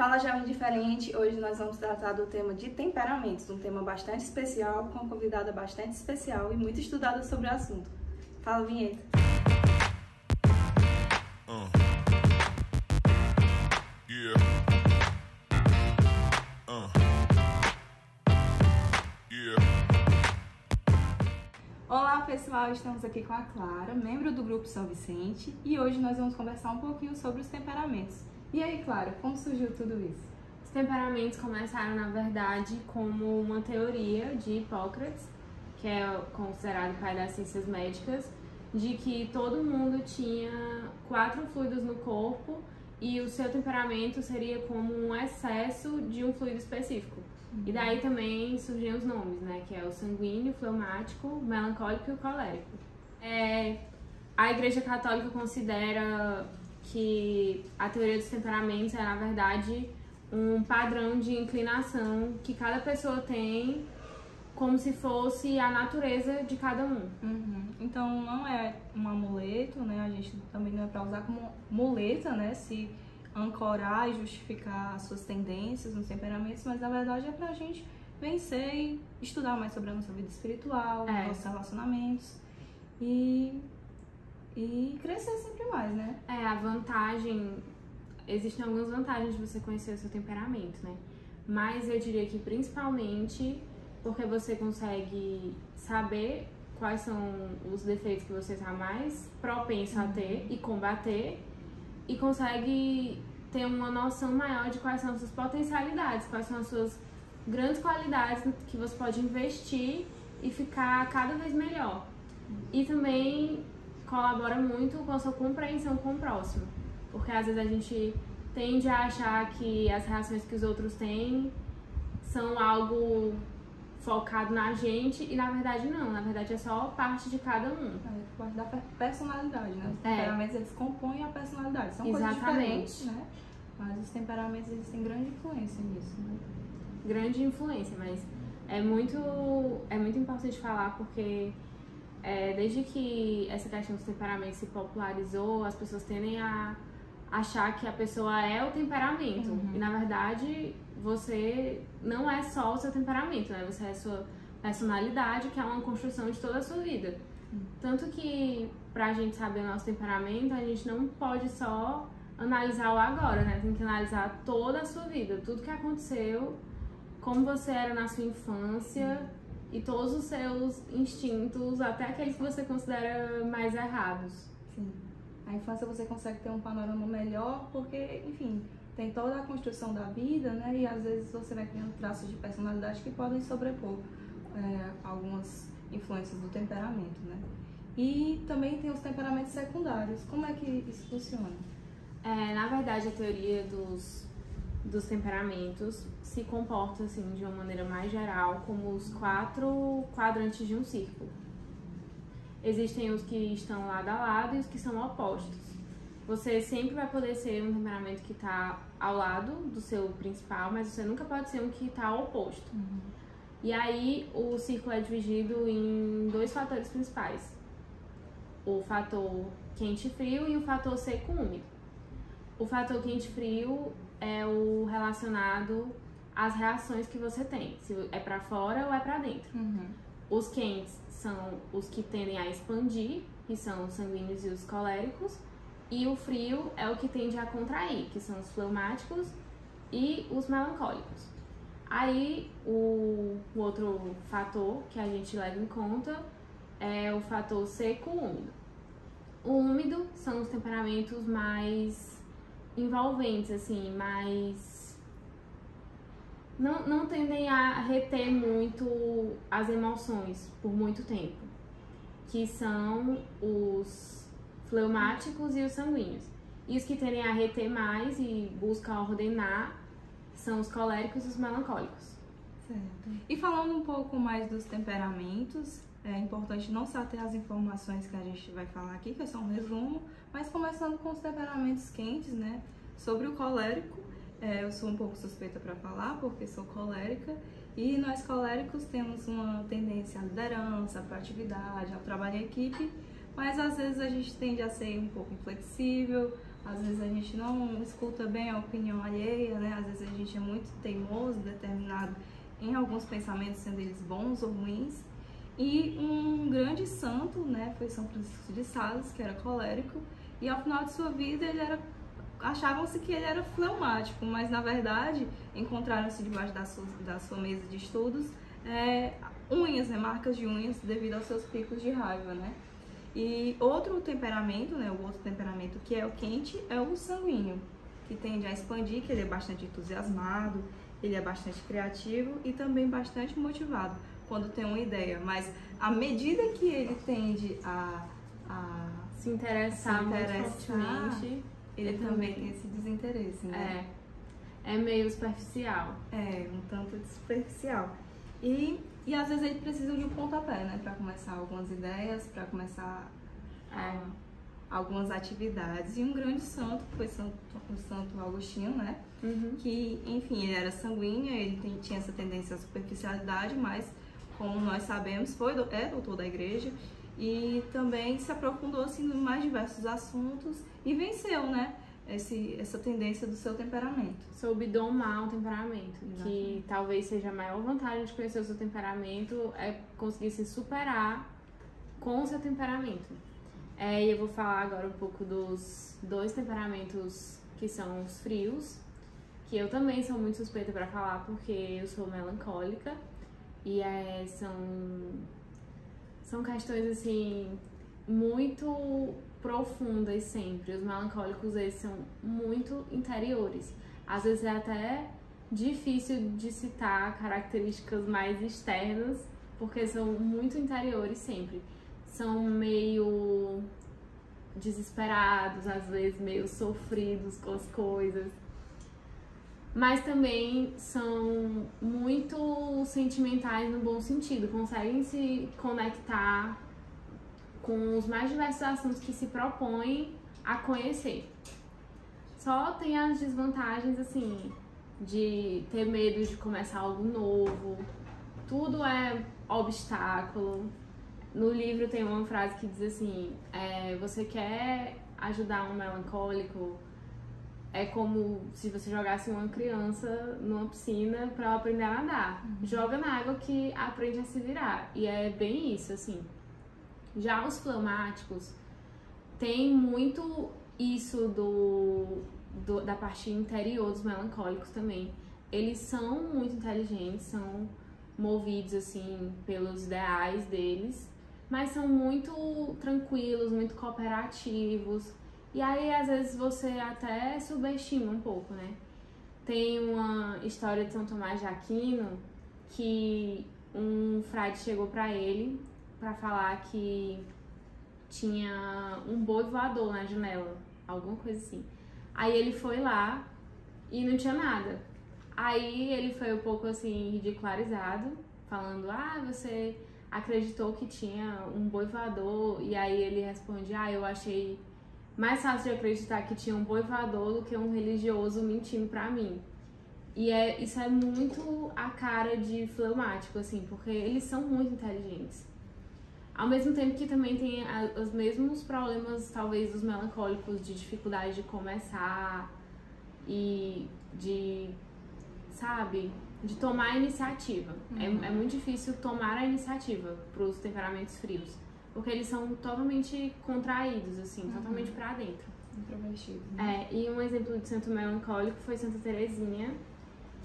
Fala Jovem Diferente, hoje nós vamos tratar do tema de temperamentos, um tema bastante especial, com uma convidada bastante especial e muito estudada sobre o assunto. Fala, vinheta! Olá pessoal, estamos aqui com a Clara, membro do Grupo São Vicente, e hoje nós vamos conversar um pouquinho sobre os temperamentos. E aí, Clara, como surgiu tudo isso? Os temperamentos começaram, na verdade, como uma teoria de Hipócrates, que é considerado o pai das ciências médicas, de que todo mundo tinha 4 fluidos no corpo e o seu temperamento seria como um excesso de um fluido específico. E daí também surgiram os nomes, né? Que é o sanguíneo, fleumático, melancólico e o colérico. A Igreja Católica considera que a teoria dos temperamentos é, na verdade, um padrão de inclinação que cada pessoa tem, como se fosse a natureza de cada um. Então não é um amuleto, né? A gente também não é para usar como muleta, né? Se ancorar e justificar as suas tendências nos temperamentos, mas na verdade é pra gente vencer e estudar mais sobre a nossa vida espiritual, nossos relacionamentos e crescer sempre mais, né? A vantagem, existem algumas vantagens de você conhecer o seu temperamento, né? Mas eu diria que principalmente porque você consegue saber quais são os defeitos que você está mais propenso a ter e combater, e consegue ter uma noção maior de quais são as suas potencialidades, quais são as suas grandes qualidades que você pode investir e ficar cada vez melhor. E também colabora muito com a sua compreensão com o próximo, porque às vezes a gente tende a achar que as reações que os outros têm são algo focado na gente e na verdade não, na verdade é só parte de cada um. Parte da personalidade, né? Os temperamentos eles compõem a personalidade, são coisas diferentes, né? Mas os temperamentos eles têm grande influência nisso, né? Grande influência, mas é muito importante falar porque desde que essa questão dos temperamentos se popularizou, as pessoas tendem a achar que a pessoa é o temperamento. E na verdade você não é só o seu temperamento, né? Você é a sua personalidade, que é uma construção de toda a sua vida. Tanto que pra gente saber o nosso temperamento, a gente não pode só analisar o agora, né? Tem que analisar toda a sua vida, tudo que aconteceu, como você era na sua infância e todos os seus instintos, até aqueles que você considera mais errados. Sim. A infância você consegue ter um panorama melhor porque, enfim, tem toda a construção da vida, né? E às vezes você vai criando traços de personalidade que podem sobrepor algumas influências do temperamento, né? E também tem os temperamentos secundários. Como é que isso funciona? Na verdade, a teoria dos temperamentos se comporta, assim, de uma maneira mais geral, como os 4 quadrantes de um círculo. Existem os que estão lado a lado e os que são opostos. Você sempre vai poder ser um temperamento que está ao lado do seu principal, mas você nunca pode ser um que está oposto. E aí, o círculo é dividido em 2 fatores principais. O fator quente e frio e o fator seco e úmido. O fator quente e frio é o relacionado às reações que você tem, se é para fora ou é para dentro. Os quentes são os que tendem a expandir, que são os sanguíneos e os coléricos, e o frio é o que tende a contrair, que são os fleumáticos e os melancólicos. Aí, o outro fator que a gente leva em conta é o fator seco-úmido. O úmido são os temperamentos mais envolventes, assim, mais... Não tendem a reter muito as emoções por muito tempo, que são os fleumáticos e os sanguíneos. E os que tendem a reter mais e buscam ordenar são os coléricos e os melancólicos. Certo. E falando um pouco mais dos temperamentos, é importante não só ter as informações que a gente vai falar aqui, que é só um resumo, mas começando com os temperamentos quentes, né? Sobre o colérico, eu sou um pouco suspeita para falar, porque sou colérica, e nós coléricos temos uma tendência à liderança, à proatividade, ao trabalho em equipe, mas às vezes a gente tende a ser um pouco inflexível, Às vezes a gente não escuta bem a opinião alheia, né? Às vezes a gente é muito teimoso, determinado em alguns pensamentos, sendo eles bons ou ruins. E um grande santo, né, foi São Francisco de Sales, que era colérico, e ao final de sua vida achavam-se que ele era fleumático, mas na verdade encontraram-se debaixo da sua mesa de estudos unhas, né, marcas de unhas devido aos seus picos de raiva, né? E outro temperamento, né, o outro temperamento que é o quente, é o sanguíneo, que tende a expandir, que ele é bastante entusiasmado, ele é bastante criativo e também bastante motivado quando tem uma ideia, mas à medida que ele tende a se interessar muito fortemente, ele também tem esse desinteresse, né? É meio superficial. É, um tanto superficial. E às vezes ele precisa de um pontapé, né? Pra começar algumas ideias, pra começar algumas atividades. E um grande santo, que foi o Santo Agostinho, né? Uhum. Que, enfim, ele era sanguíneo, ele tinha essa tendência à superficialidade, mas, como nós sabemos, é doutor da igreja e também se aprofundou assim, em mais diversos assuntos e venceu, né? Essa tendência do seu temperamento. Soube domar o temperamento. Exatamente. Que talvez seja a maior vantagem de conhecer o seu temperamento é conseguir se superar com o seu temperamento. E eu vou falar agora um pouco dos dois temperamentos que são os frios, que eu também sou muito suspeita para falar porque eu sou melancólica e são questões assim muito profundas sempre. Os melancólicos, eles são muito interiores. Às vezes é até difícil de citar características mais externas, porque são muito interiores sempre. São meio desesperados, às vezes meio sofridos com as coisas. Mas também são muito sentimentais no bom sentido, conseguem se conectar com os mais diversos assuntos que se propõem a conhecer. Só tem as desvantagens, assim, de ter medo de começar algo novo, tudo é obstáculo. No livro tem uma frase que diz assim, você quer ajudar um melancólico, é como se você jogasse uma criança numa piscina para ela aprender a nadar. Joga na água que aprende a se virar. E é bem isso, assim. Já os fleumáticos tem muito isso da parte interior dos melancólicos também. Eles são muito inteligentes, são movidos assim pelos ideais deles, mas são muito tranquilos, muito cooperativos. E aí às vezes você até subestima um pouco, né? Tem uma história de São Tomás de Aquino que um frade chegou para ele para falar que tinha um boi voador na janela, alguma coisa assim. Aí ele foi lá e não tinha nada. Aí ele foi um pouco assim ridicularizado, falando: você acreditou que tinha um boi voador? E aí ele responde: eu achei mais fácil de acreditar que tinha um boi voador do que um religioso mentindo pra mim. E isso é muito a cara de fleumático, assim, porque eles são muito inteligentes. Ao mesmo tempo que também tem os mesmos problemas, talvez, dos melancólicos, de dificuldade de começar e de tomar a iniciativa. É muito difícil tomar a iniciativa para os temperamentos frios, porque eles são totalmente contraídos, assim, totalmente pra dentro. Introvertido. Né? E um exemplo de santo melancólico foi Santa Teresinha,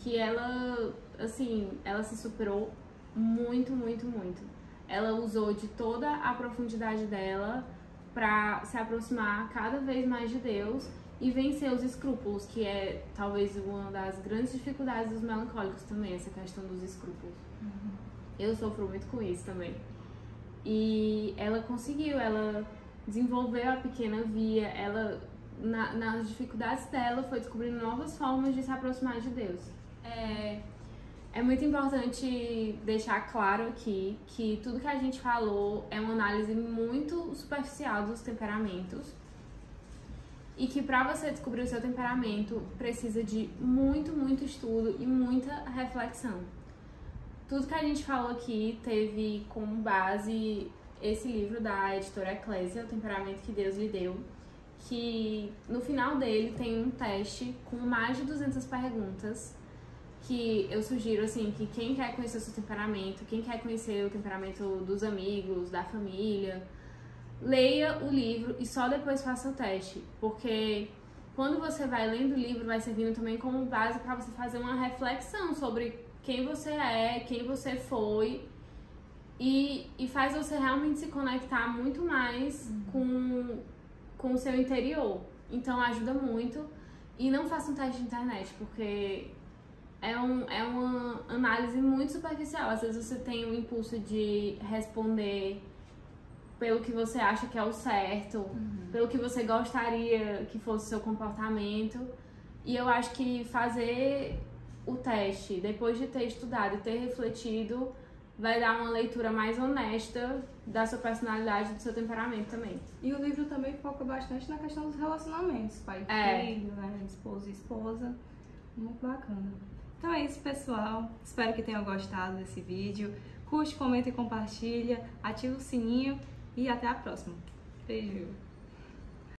que ela se superou muito, muito, muito. Ela usou de toda a profundidade dela para se aproximar cada vez mais de Deus e vencer os escrúpulos, que é talvez uma das grandes dificuldades dos melancólicos também, essa questão dos escrúpulos. Eu sofro muito com isso também. E ela conseguiu, ela desenvolveu a pequena via, ela, nas dificuldades dela, foi descobrindo novas formas de se aproximar de Deus. É muito importante deixar claro aqui que tudo que a gente falou é uma análise muito superficial dos temperamentos e que para você descobrir o seu temperamento precisa de muito, muito estudo e muita reflexão. Tudo que a gente falou aqui teve como base esse livro da editora Eclésia, O Temperamento que Deus lhe Deu, que no final dele tem um teste com mais de 200 perguntas que eu sugiro, assim, que quem quer conhecer o seu temperamento, quem quer conhecer o temperamento dos amigos, da família, leia o livro e só depois faça o teste, porque quando você vai lendo o livro, vai servindo também como base para você fazer uma reflexão sobre quem você é, quem você foi, e faz você realmente se conectar muito mais com o seu interior. Então ajuda muito. E não faça um teste de internet, porque é uma análise muito superficial. Às vezes você tem o impulso de responder pelo que você acha que é o certo, pelo que você gostaria que fosse o seu comportamento. E eu acho que fazer o teste, depois de ter estudado e ter refletido, vai dar uma leitura mais honesta da sua personalidade e do seu temperamento também. E o livro também foca bastante na questão dos relacionamentos, pai e filho, né? Esposo e esposa. Muito bacana. Então é isso, pessoal. Espero que tenham gostado desse vídeo. Curte, comenta e compartilha. Ativa o sininho e até a próxima. Beijo!